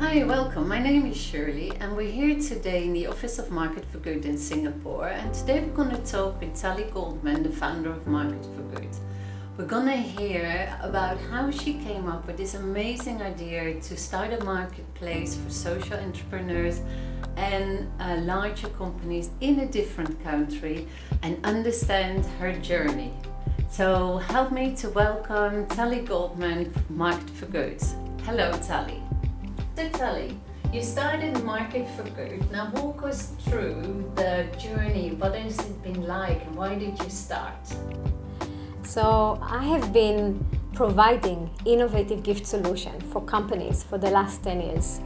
Hi, welcome. My name is Shirley and we're here today in the Office of Market for Good in Singapore, and today we're going to talk with Tali Goldman, the founder of Market for Good. We're going to hear about how she came up with this amazing idea to start a marketplace for social entrepreneurs and larger companies in a different country and understand her journey. So help me to welcome Tali Goldman, Market for Good. Hello, Tali. So Tali, you started Market for Good. Now walk us through the journey. What has it been like and why did you start? So I have been providing innovative gift solutions for companies for the last 10 years.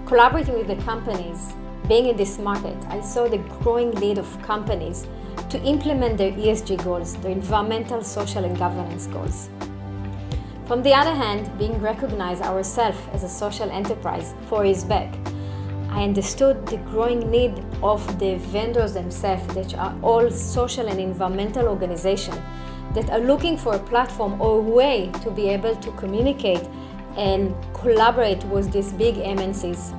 Collaborating with the companies, being in this market, I saw the growing need of companies to implement their ESG goals, their environmental, social and governance goals. From the other hand, being recognized ourselves as a social enterprise 4 years back, I understood the growing need of the vendors themselves, that are all social and environmental organizations that are looking for a platform or a way to be able to communicate and collaborate with these big MNCs.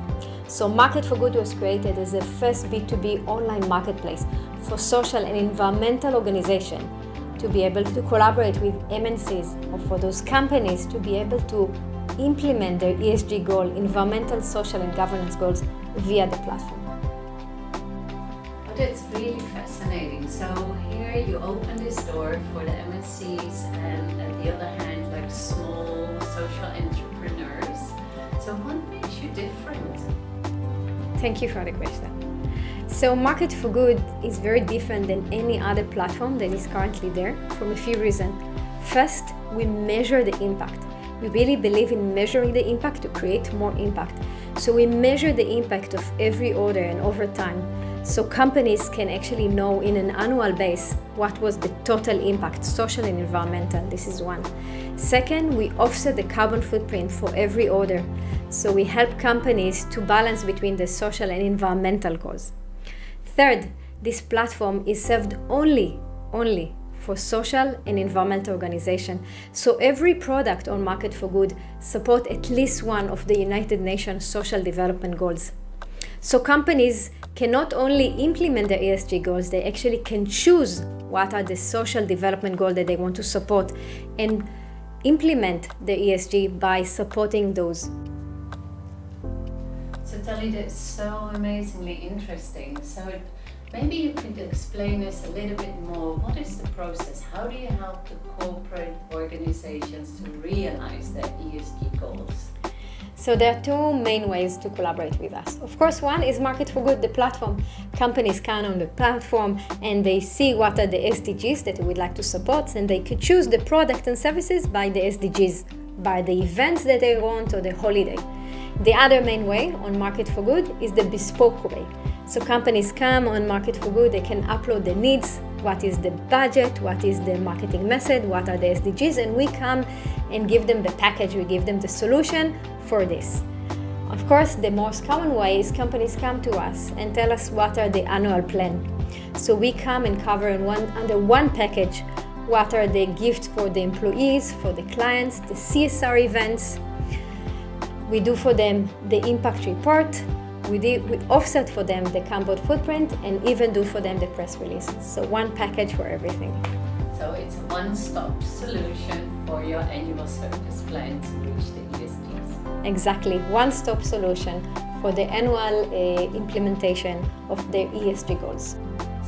So Market for Good was created as the first B2B online marketplace for social and environmental organizations to be able to collaborate with MNCs or for those companies to be able to implement their ESG goal, environmental, social and governance goals via the platform. Oh, that's really fascinating. So here you open this door for the MNCs and on the other hand, like small social entrepreneurs. So what makes you different? Thank you for the question. So Market for Good is very different than any other platform that is currently there for a few reasons. First, we measure the impact. We really believe in measuring the impact to create more impact. So we measure the impact of every order and over time. So companies can actually know in an annual base what was the total impact, social and environmental. This is one. Second, we offset the carbon footprint for every order. So we help companies to balance between the social and environmental goals. Third, this platform is served only for social and environmental organizations. So every product on Market for Good support at least one of the United Nations Social Development Goals. So companies can not only implement their ESG goals, they actually can choose what are the social development goals that they want to support and implement the ESG by supporting those. So Tali, that's so amazingly interesting. So maybe you could explain us a little bit more. What is the process? How do you help the corporate organizations to realize their ESG goals? So there are two main ways to collaborate with us. Of course, one is Market for Good, the platform. Companies come on the platform and they see what are the SDGs that they would like to support, and they could choose the product and services by the SDGs, by the events that they want or the holiday. The other main way on Market for Good is the bespoke way. So companies come on Market for Good, they can upload the needs, what is the budget, what is the marketing message, what are the SDGs, and we come and give them the package, we give them the solution for this. Of course, the most common way is companies come to us and tell us what are the annual plan. So we come and cover under one package what are the gifts for the employees, for the clients, the CSR events. We do for them the impact report, we offset for them the carbon footprint, and even do for them the press release. So one package for everything. So it's a one-stop solution for your annual service plan to reach the ESGs. Exactly, one-stop solution for the annual implementation of their ESG goals.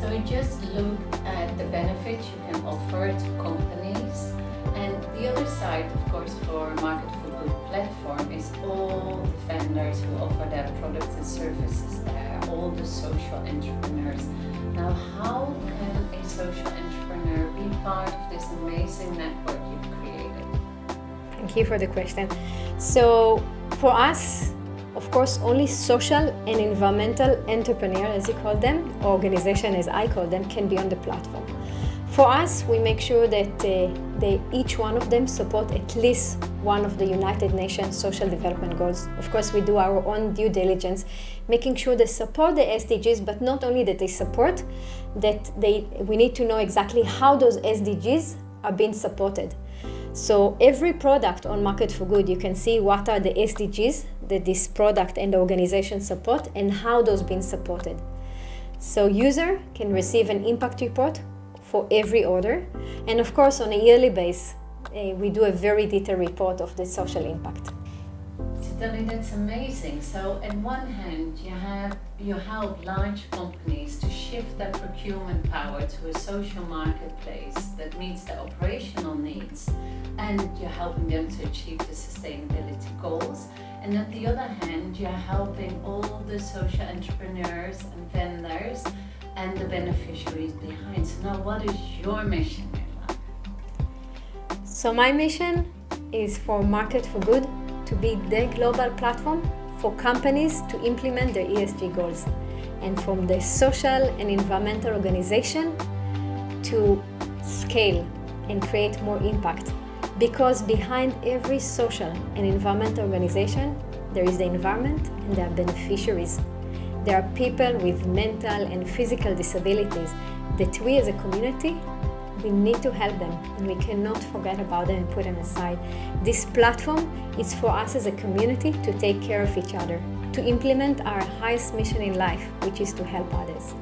So we just looked at the benefits you can offer to companies, and the other side, of course, for Market for Good platform is all the vendors who offer their products and services there, all the social entrepreneurs. Now, how can a social entrepreneur be part of this amazing network you've created? Thank you for the question. So for us, of course, only social and environmental entrepreneur, as you call them, or organization as I call them, can be on the platform. For us, we make sure that each one of them support at least one of the United Nations Social Development Goals. Of course, we do our own due diligence, making sure they support the SDGs, but not only that they support, we need to know exactly how those SDGs are being supported. So every product on Market for Good, you can see what are the SDGs that this product and the organization support and how those been supported. So user can receive an impact report for every order, and of course on a yearly basis we do a very detailed report of the social impact. Tali, that's amazing. So on one hand, you help large companies to shift their procurement power to a social marketplace that meets their operational needs, and you're helping them to achieve the sustainability goals. And on the other hand, you're helping all the social entrepreneurs and vendors and the beneficiaries behind. So now, what is your mission in life? So my mission is for Market for Good to be the global platform for companies to implement their ESG goals, and from the social and environmental organization to scale and create more impact. Because behind every social and environmental organization, there is the environment and there are beneficiaries. There are people with mental and physical disabilities that we as a community, we need to help them, and we cannot forget about them and put them aside. This platform is for us as a community to take care of each other, to implement our highest mission in life, which is to help others.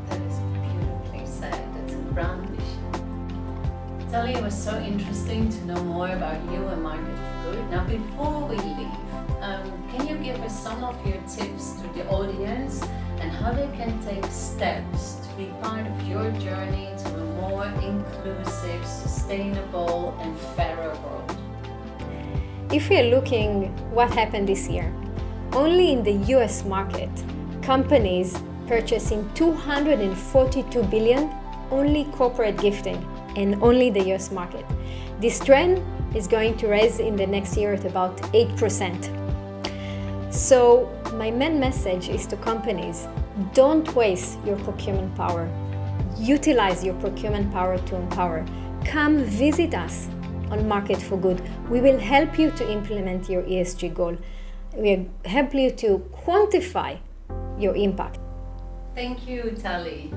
That is beautifully said. That's a grand mission. Tali, it was so interesting to know more about you and Market for Good. Now, before we leave, can you give us some of your tips to the audience and how they can take steps to be part of your journey to a more inclusive, sustainable, and fairer world? If we are looking what happened this year, only in the US market, companies purchasing $242 billion only corporate gifting, and only the US market. This trend is going to rise in the next year at about 8%. So my main message is to companies: don't waste your procurement power. Utilize your procurement power to empower. Come visit us on Market for Good. We will help you to implement your ESG goal. We will help you to quantify your impact. Thank you, Tali.